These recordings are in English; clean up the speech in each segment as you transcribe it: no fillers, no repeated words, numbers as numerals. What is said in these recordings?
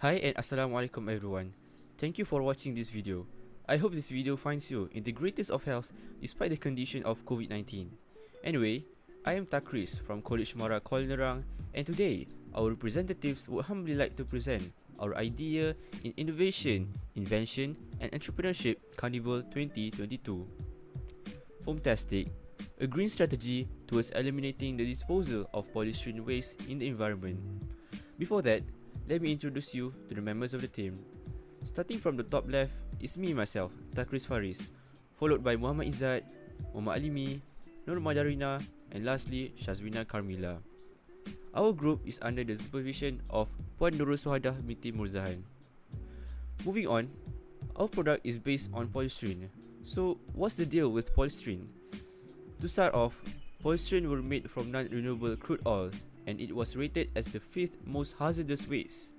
Hi and Assalamualaikum everyone. Thank you for watching this video. I hope this video finds you in the greatest of health despite the condition of COVID-19. Anyway, I am Takris from Kolej Mara Kuala Nerang, and today our representatives would humbly like to present our idea in Innovation, Invention and Entrepreneurship Carnival 2022. FOAMTASTIC, a green strategy towards eliminating the disposal of polystyrene waste in the environment. Before that, let me introduce you to the members of the team. Starting from the top left is me myself, Takris Faris, followed by Muhammad Izzat, Muhammad Alimi, Nur Madarina, and lastly Shazwina Carmila. Our group is under the supervision of Puan Nurul Suhadah binti Murzahan. Moving on, our product is based on polystyrene. So what's the deal with polystyrene? To start off, polystyrene were made from non-renewable crude oil, and it was rated as the 5th most hazardous waste.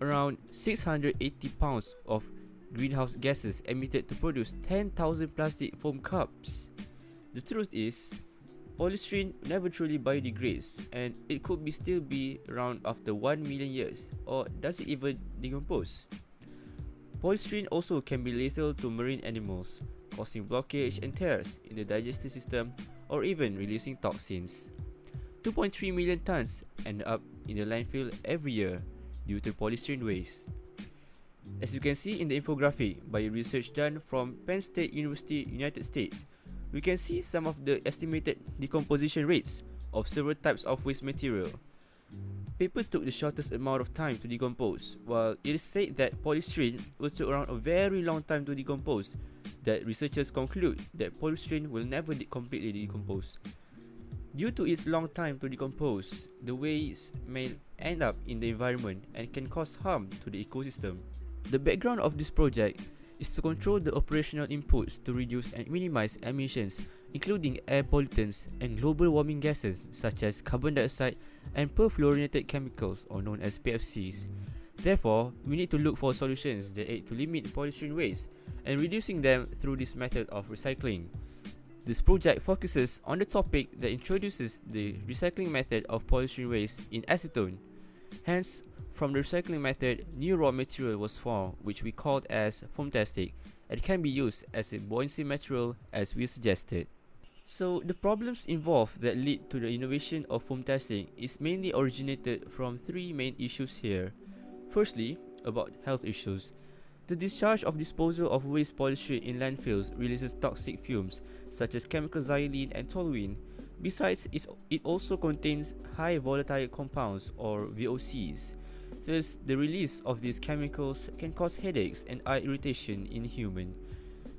Around 680 pounds of greenhouse gases emitted to produce 10,000 plastic foam cups. The truth is, polystyrene never truly biodegrades, and it could still be around after 1 million years, or does it even decompose? Polystyrene also can be lethal to marine animals, causing blockage and tears in the digestive system or even releasing toxins. 2.3 million tons end up in the landfill every year due to polystyrene waste. As you can see in the infographic by research done from Penn State University, United States, we can see some of the estimated decomposition rates of several types of waste material. Paper took the shortest amount of time to decompose, while it is said that polystyrene will take around a very long time to decompose, that researchers conclude that polystyrene will never completely decompose. Due to its long time to decompose, the waste may end up in the environment and can cause harm to the ecosystem. The background of this project is to control the operational inputs to reduce and minimize emissions, including air pollutants and global warming gases such as carbon dioxide and perfluorinated chemicals, or known as PFCs. Therefore, we need to look for solutions that aid to limit polystyrene waste and reducing them through this method of recycling. This project focuses on the topic that introduces the recycling method of polystyrene waste in acetone. Hence, from the recycling method, new raw material was formed, which we called as FOAMTASTIC, and can be used as a buoyancy material as we suggested. So, the problems involved that lead to the innovation of FOAMTASTIC is mainly originated from three main issues here. Firstly, about health issues. The discharge of disposal of waste polystyrene in landfills releases toxic fumes such as chemical xylene and toluene. Besides, it also contains high volatile compounds, or VOCs. Thus, the release of these chemicals can cause headaches and eye irritation in humans.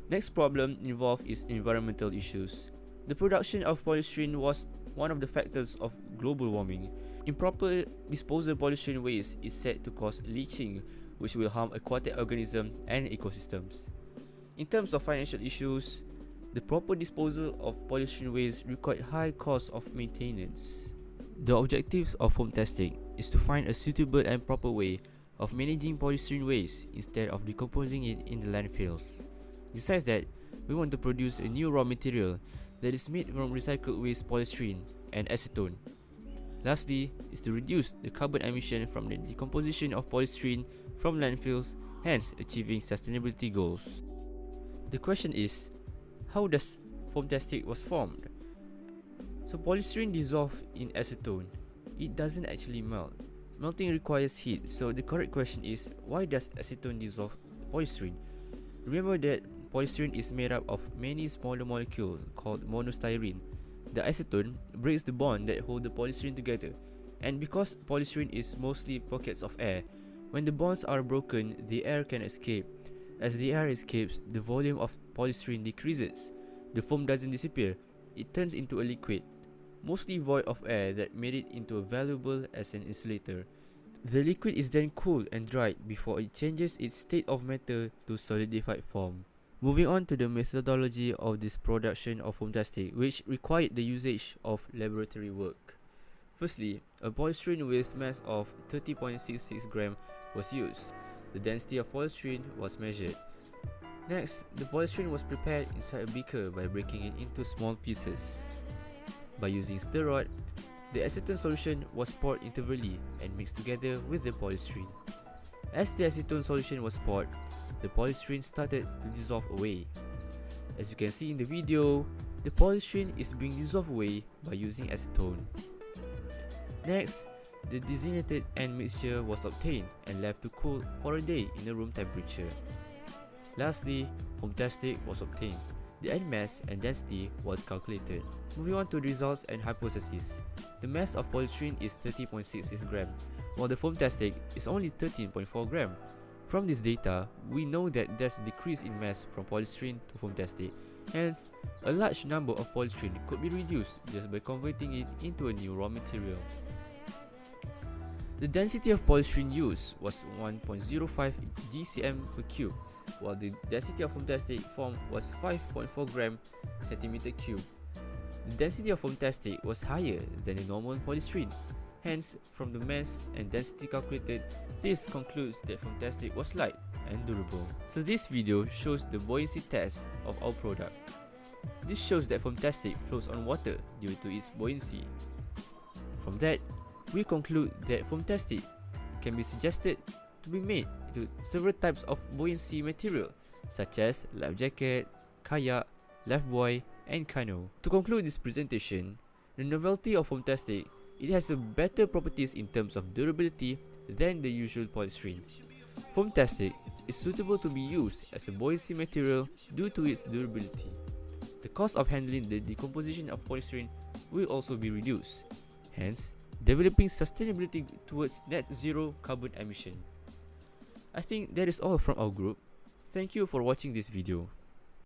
Next problem involved is environmental issues. The production of polystyrene was one of the factors of global warming. Improper disposal of polystyrene waste is said to cause leaching, which will harm aquatic organisms and ecosystems. In terms of financial issues, the proper disposal of polystyrene waste required high costs of maintenance. The objectives of FOAMTASTIC is to find a suitable and proper way of managing polystyrene waste instead of decomposing it in the landfills. Besides that, we want to produce a new raw material that is made from recycled waste polystyrene and acetone. Lastly, is to reduce the carbon emission from the decomposition of polystyrene from landfills, hence achieving sustainability goals. The question is, how does FOAMTASTIC was formed? So polystyrene dissolves in acetone. It doesn't actually melt. Melting requires heat, so the correct question is, why does acetone dissolve polystyrene? Remember that polystyrene is made up of many smaller molecules called monostyrene. The acetone breaks the bond that hold the polystyrene together, and because polystyrene is mostly pockets of air, when the bonds are broken, the air can escape. As the air escapes, the volume of polystyrene decreases. The foam doesn't disappear, it turns into a liquid, mostly void of air, that made it into valuable as an insulator. The liquid is then cooled and dried before it changes its state of matter to solidified form. Moving on to the methodology of this production of FOAMTASTIC, which required the usage of laboratory work. Firstly, a polystyrene with mass of 30.66 gram was used. The density of polystyrene was measured. Next, the polystyrene was prepared inside a beaker by breaking it into small pieces. By using stir rod, the acetone solution was poured intervally and mixed together with the polystyrene. As the acetone solution was poured, the polystyrene started to dissolve away. As you can see in the video, the polystyrene is being dissolved away by using acetone. Next, the designated end mixture was obtained and left to cool for a day in a room temperature. Lastly, FOAMTASTIC was obtained. The end mass and density was calculated. Moving on to the results and hypothesis. The mass of polystyrene is 30.66 gram, while the FOAMTASTIC is only 13.4 gram. From this data, we know that there's a decrease in mass from polystyrene to FOAMTASTIC. Hence, a large number of polystyrene could be reduced just by converting it into a new raw material. The density of polystyrene used was 1.05 GCM per cube, while the density of FOAMTASTIC formed was 5.4 gram centimeter cube. The density of FOAMTASTIC was higher than the normal polystyrene. Hence, from the mass and density calculated, this concludes that FOAMTASTIC was light and durable. So this video shows the buoyancy test of our product. This shows that FOAMTASTIC floats on water due to its buoyancy. From that, we conclude that FOAMTASTIC can be suggested to be made into several types of buoyancy material such as life jacket, kayak, life buoy, and canoe. To conclude this presentation, the novelty of FOAMTASTIC, it has a better properties in terms of durability than the usual polystyrene. FOAMTASTIC is suitable to be used as a buoyancy material due to its durability. The cost of handling the decomposition of polystyrene will also be reduced, hence developing sustainability towards net zero carbon emission. I think that is all from our group. Thank you for watching this video.